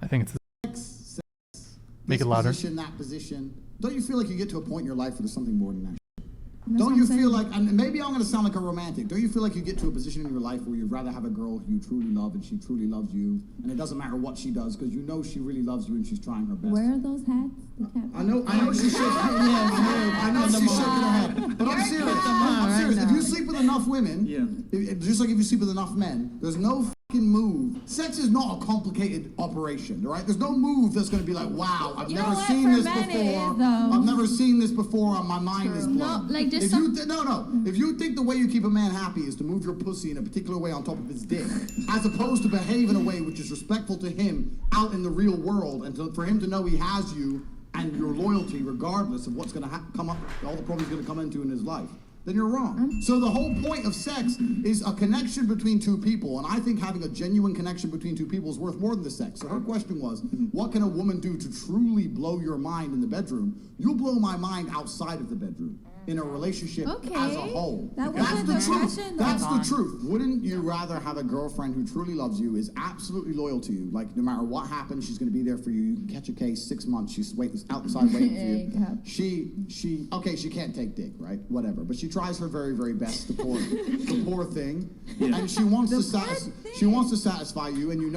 I think it's make it louder. That position. Don't you feel like you get to a point in your life where there's something more than that? Don't you feel like, and maybe I'm going to sound like a romantic, don't you feel like you get to a position in your life where you'd rather have a girl who you truly love and she truly loves you, and it doesn't matter what she does because you know she really loves you and she's trying her best? Where are those hats? I know she's shaking her head. I know she's shaking her head. But I'm serious. I'm serious. If you sleep with enough women, just like if you sleep with enough men, there's no fucking move. Sex is not a complicated operation, all right? There's no move that's going to be like, wow, I've never seen this before. I've never seen this before, and my mind is blown. No, like just if you think the way you keep a man happy is to move your pussy in a particular way on top of his dick, as opposed to behave in a way which is respectful to him out in the real world, and for him to know he has you and your loyalty regardless of what's going to come up, all the problems going to come into in his life, then you're wrong. So the whole point of sex is a connection between two people, and I think having a genuine connection between two people is worth more than the sex. So her question was, what can a woman do to truly blow your mind in the bedroom? You'll blow my mind outside of the bedroom, in a relationship as a whole. That's the truth. That's the truth. Wouldn't you rather have a girlfriend who truly loves you, is absolutely loyal to you, like no matter what happens, she's going to be there for you. You can catch a case 6 months, she's outside waiting for you. She can't take dick, right? Whatever, but she tries her very, very best. The poor thing, and she wants to satisfy you, and you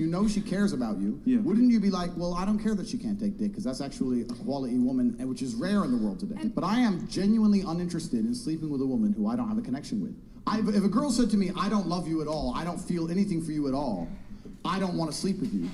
know she cares about you. Wouldn't you be like, well, I don't care that she can't take dick because that's actually a quality woman, which is rare in the world today. But I am genuinely uninterested in sleeping with a woman who I don't have a connection with. If a girl said to me, I don't love you at all, I don't feel anything for you at all, I don't want to sleep with you,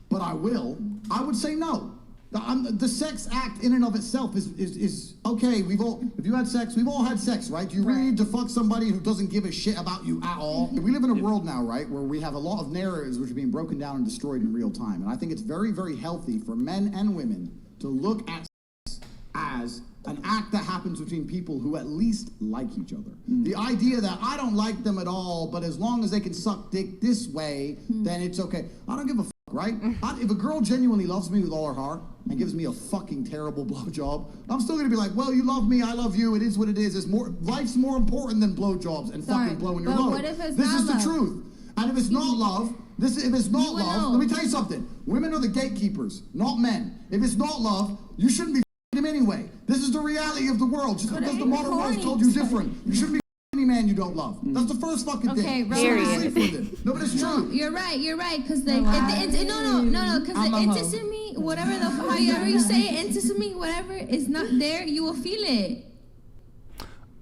but I will, I would say no. The sex act in and of itself is okay. If you had sex, we've all had sex, right? Do you really need to fuck somebody who doesn't give a shit about you at all? We live in a world now, right, where we have a lot of narratives which are being broken down and destroyed in real time. And I think it's very, very healthy for men and women to look at sex as an act that happens between people who at least like each other. The idea that I don't like them at all, but as long as they can suck dick this way, then it's okay. I don't give a fuck, right? If a girl genuinely loves me with all her heart and gives me a fucking terrible blowjob, I'm still gonna be like, well, you love me, I love you, it is what it is. Life's more important than blowjobs and fucking blowing your load. What if it's this not is the love? Truth. And if it's not love, let me tell you something. Women are the gatekeepers, not men. If it's not love, you shouldn't be him anyway. This is the reality of the world. Just because the modern world told you different, you shouldn't be any man you don't love. That's the first fucking thing. Sleep with it. No, but it's true. You're right. Because no, because the intimacy, whatever however you say it, intimacy, whatever is not there, you will feel it.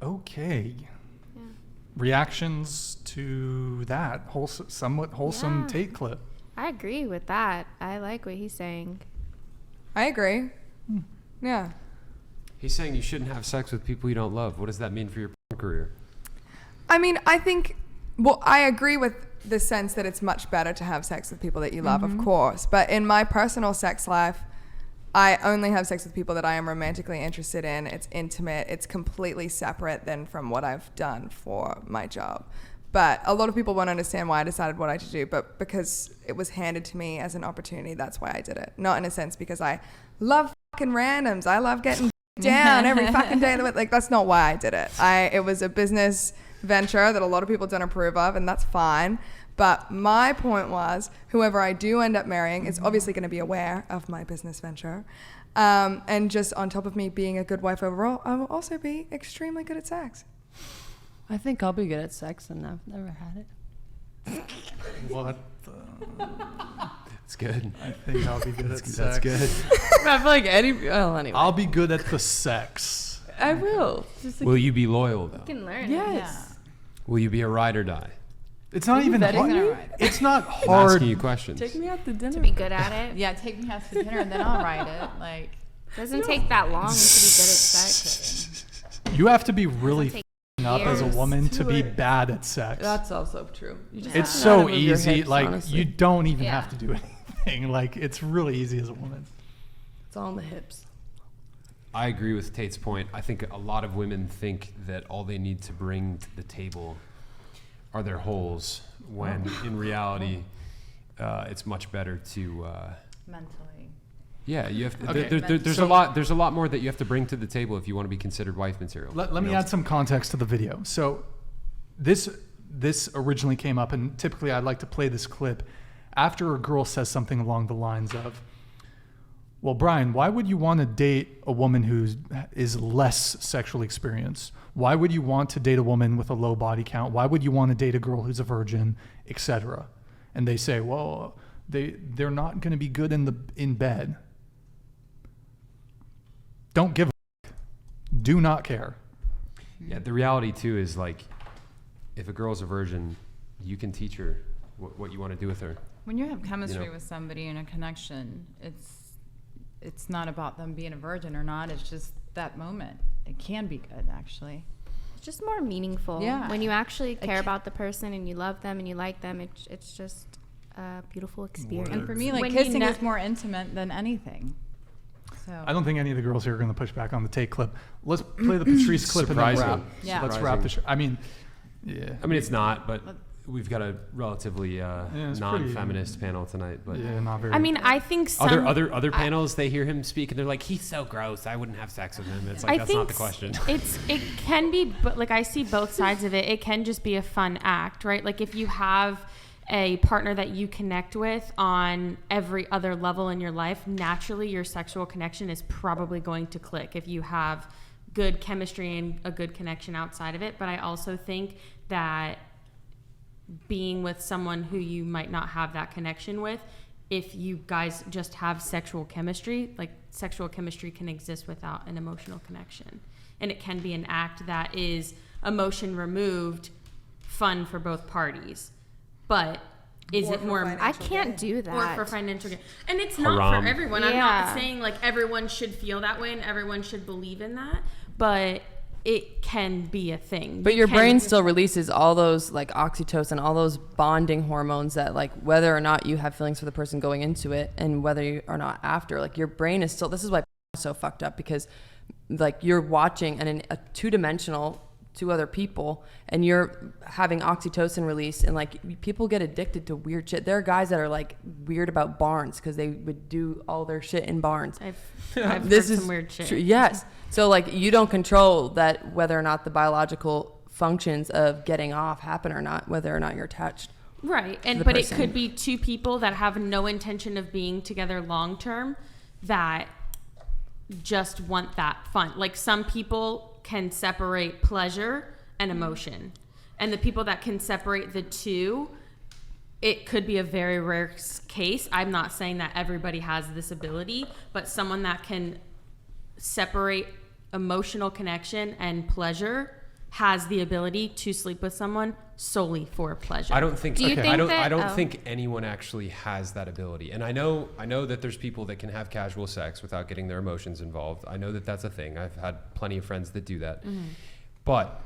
Okay. Yeah. Reactions to that somewhat wholesome Tate clip. I agree with that. I like what he's saying. I agree. Yeah. He's saying you shouldn't have sex with people you don't love. What does that mean for your career? I mean, I think, I agree with the sense that it's much better to have sex with people that you love, of course. But in my personal sex life, I only have sex with people that I am romantically interested in. It's intimate. It's completely separate than from what I've done for my job. But a lot of people won't understand why I decided what I should do, but because it was handed to me as an opportunity, that's why I did it. Not in a sense because I love fucking randoms. I love getting down every fucking day of the week. Like, that's not why I did it. It was a business venture that a lot of people don't approve of, and that's fine. But my point was, whoever I do end up marrying is obviously going to be aware of my business venture. And just on top of me being a good wife overall, I will also be extremely good at sex. I think I'll be good at sex, and I've never had it. What the... It's good. I think I'll be good at sex. That's good. I feel like anyway. I'll be good at the sex. I will. Will you be loyal, though? You can learn. Yes. Will you be a ride or die? It's not even hard. It's not I'm hard. asking you questions. Take me out to dinner. To be good at it. Yeah, take me out to dinner and then I'll ride it. Like, doesn't take that long to be good at sex. You have to be really up as a woman to be Like, bad at sex. That's also true. It's so easy. Hips, like honestly. you don't even have to do anything. Like it's really easy as a woman. It's all in the hips. I agree with Tate's point. I think a lot of women think that all they need to bring to the table are their holes, when in reality, it's much better to mentally. Yeah, you have to, Okay. there's a lot more that you have to bring to the table if you want to be considered wife material. Let me add some context to the video. So this originally came up, and typically I'd like to play this clip after a girl says something along the lines of, well, Brian, why would you want to date a woman who is less sexually experienced? Why would you want to date a woman with a low body count? Why would you want to date a girl who's a virgin, etc.? And they say, well, they're not going to be good in bed. Don't give a fuck. Do not care. Yeah, the reality too is like, if a girl's a virgin, you can teach her what you want to do with her. When you have chemistry with somebody and a connection, it's not about them being a virgin or not. It's just that moment. It can be good, actually. It's just more meaningful. Yeah. When you actually care about the person and you love them and you like them, it's just a beautiful experience. And for me, like, When kissing is more intimate than anything. So I don't think any of the girls here are going to push back on the Tate clip. Let's play the Patrice clip and then Surprising. wrap. Yeah. Let's wrap the show. I mean, yeah. I mean, it's not, but we've got a relatively it's non-feminist panel tonight. But Yeah, not very. I mean, I think some other panels, they hear him speak and they're like, he's so gross, I wouldn't have sex with him. It's like, that's not the question. It can be, but like I see both sides of it. It can just be a fun act, right? Like if you have a partner that you connect with on every other level in your life, naturally your sexual connection is probably going to click if you have good chemistry and a good connection outside of it. But I also think that being with someone who you might not have that connection with, if you guys just have sexual chemistry, like sexual chemistry can exist without an emotional connection. And it can be an act that is emotion removed, fun for both parties. But is it more? I can't do that. Or for financial gain. And it's not Haram. for everyone. I'm Yeah. not saying like everyone should feel that way and everyone should believe in that, but it can be a thing. But You your can- brain still releases all those like oxytocin, all those bonding hormones that like whether or not you have feelings for the person going into it and whether you are not after, like your brain is still, this is why it's so fucked up, because like you're watching a two-dimensional two other people and you're having oxytocin release, and like people get addicted to weird shit. There are guys that are like weird about barns because they would do all their shit in barns. I've This heard is some weird shit. true. Yes. So like you don't control that, whether or not the biological functions of getting off happen or not, whether or not you're attached. Right. And the but person. it could be two people that have no intention of being together long term that just want that fun. Like some people can separate pleasure and emotion. And the people that can separate the two, it could be a very rare case. I'm not saying that everybody has this ability, but someone that can separate emotional connection and pleasure has the ability to sleep with someone solely for pleasure. I don't think. Do you think I don't that- think anyone actually has that ability. And I know that there's people that can have casual sex without getting their emotions involved. I know that that's a thing. I've had plenty of friends that do that. Mm-hmm. But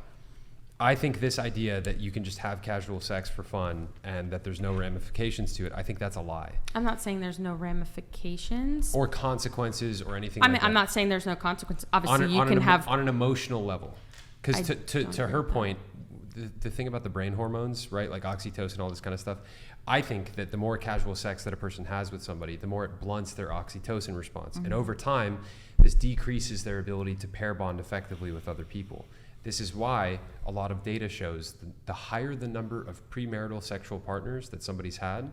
I think this idea that you can just have casual sex for fun and that there's no ramifications to it, I think that's a lie. I'm not saying there's no ramifications. Or consequences or anything I like mean, that. I'm not saying there's no consequences. on Obviously, you an can emo- have. on an emotional level. Because I to don't her agree with that. point, the thing about the brain hormones, right, like oxytocin, all this kind of stuff, I think that the more casual sex that a person has with somebody, the more it blunts their oxytocin response. And over time, this decreases their ability to pair bond effectively with other people. This is why a lot of data shows the higher the number of premarital sexual partners that somebody's had,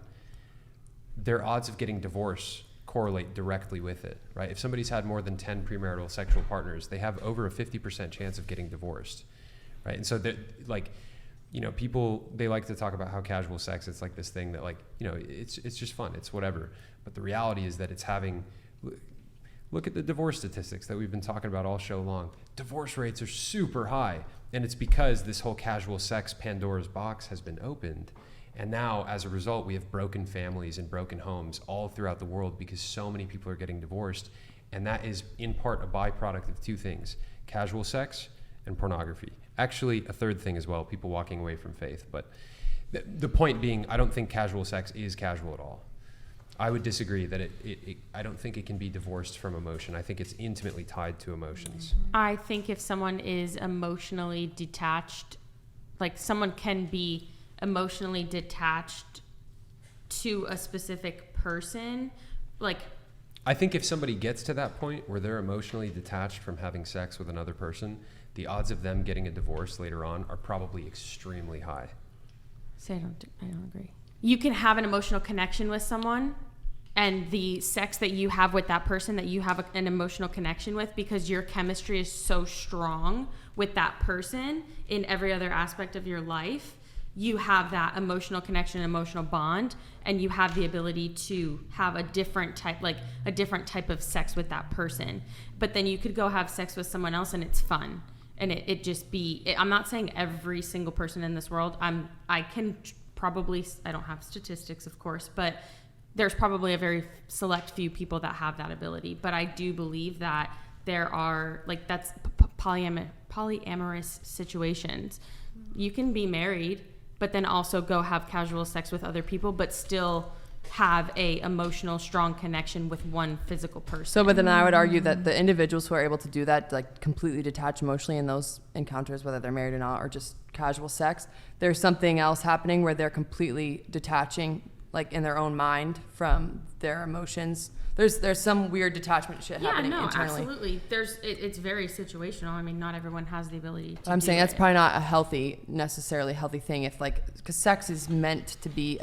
their odds of getting divorced correlate directly with it, right? If somebody's had more than 10 premarital sexual partners, they have over a 50% chance of getting divorced, right? And so that, like, you know, people, they like to talk about how casual sex, it's like this thing that, like, you know, it's just fun, it's whatever. But the reality is that it's having, look at the divorce statistics that we've been talking about all show long. Divorce rates are super high, and it's because this whole casual sex Pandora's box has been opened. And now, as a result, we have broken families and broken homes all throughout the world because so many people are getting divorced. And that is, in part, a byproduct of two things: casual sex and pornography. Actually, a third thing as well, people walking away from faith. But the point being, I don't think casual sex is casual at all. I would disagree that I don't think it can be divorced from emotion. I think it's intimately tied to emotions. I think if someone is emotionally detached, like someone can be emotionally detached to a specific person, like I think if somebody gets to that point where they're emotionally detached from having sex with another person, the odds of them getting a divorce later on are probably extremely high. say I don't agree. you can have an emotional connection with someone, and the sex that you have with that person that you have an emotional connection with, because your chemistry is so strong with that person in every other aspect of your life, you have that emotional connection, emotional bond, and you have the ability to have a different type of sex with that person. But then you could go have sex with someone else and it's fun. And I'm not saying every single person in this world. I don't have statistics, of course, but there's probably a very select few people that have that ability. But I do believe that there are, like, that's polyamorous situations. You can be married, but then also go have casual sex with other people, but still have a emotional, strong connection with one physical person. So, but then I would argue that the individuals who are able to do that, like completely detach emotionally in those encounters, whether they're married or not, or just casual sex, there's something else happening where they're completely detaching, like in their own mind, from their emotions. There's some weird detachment shit happening internally. Absolutely. It's very situational. I mean, not everyone has the ability to. I'm saying that's probably not a necessarily healthy thing. If, like, because sex is meant to be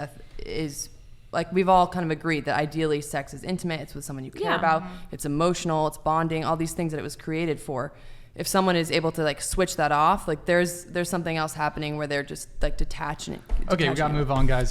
like, we've all kind of agreed that ideally sex is intimate. It's with someone you care about. It's emotional. It's bonding. All these things that it was created for. If someone is able to, like, switch that off, like, there's something else happening where they're just, like, detaching. Okay, we gotta move on, guys.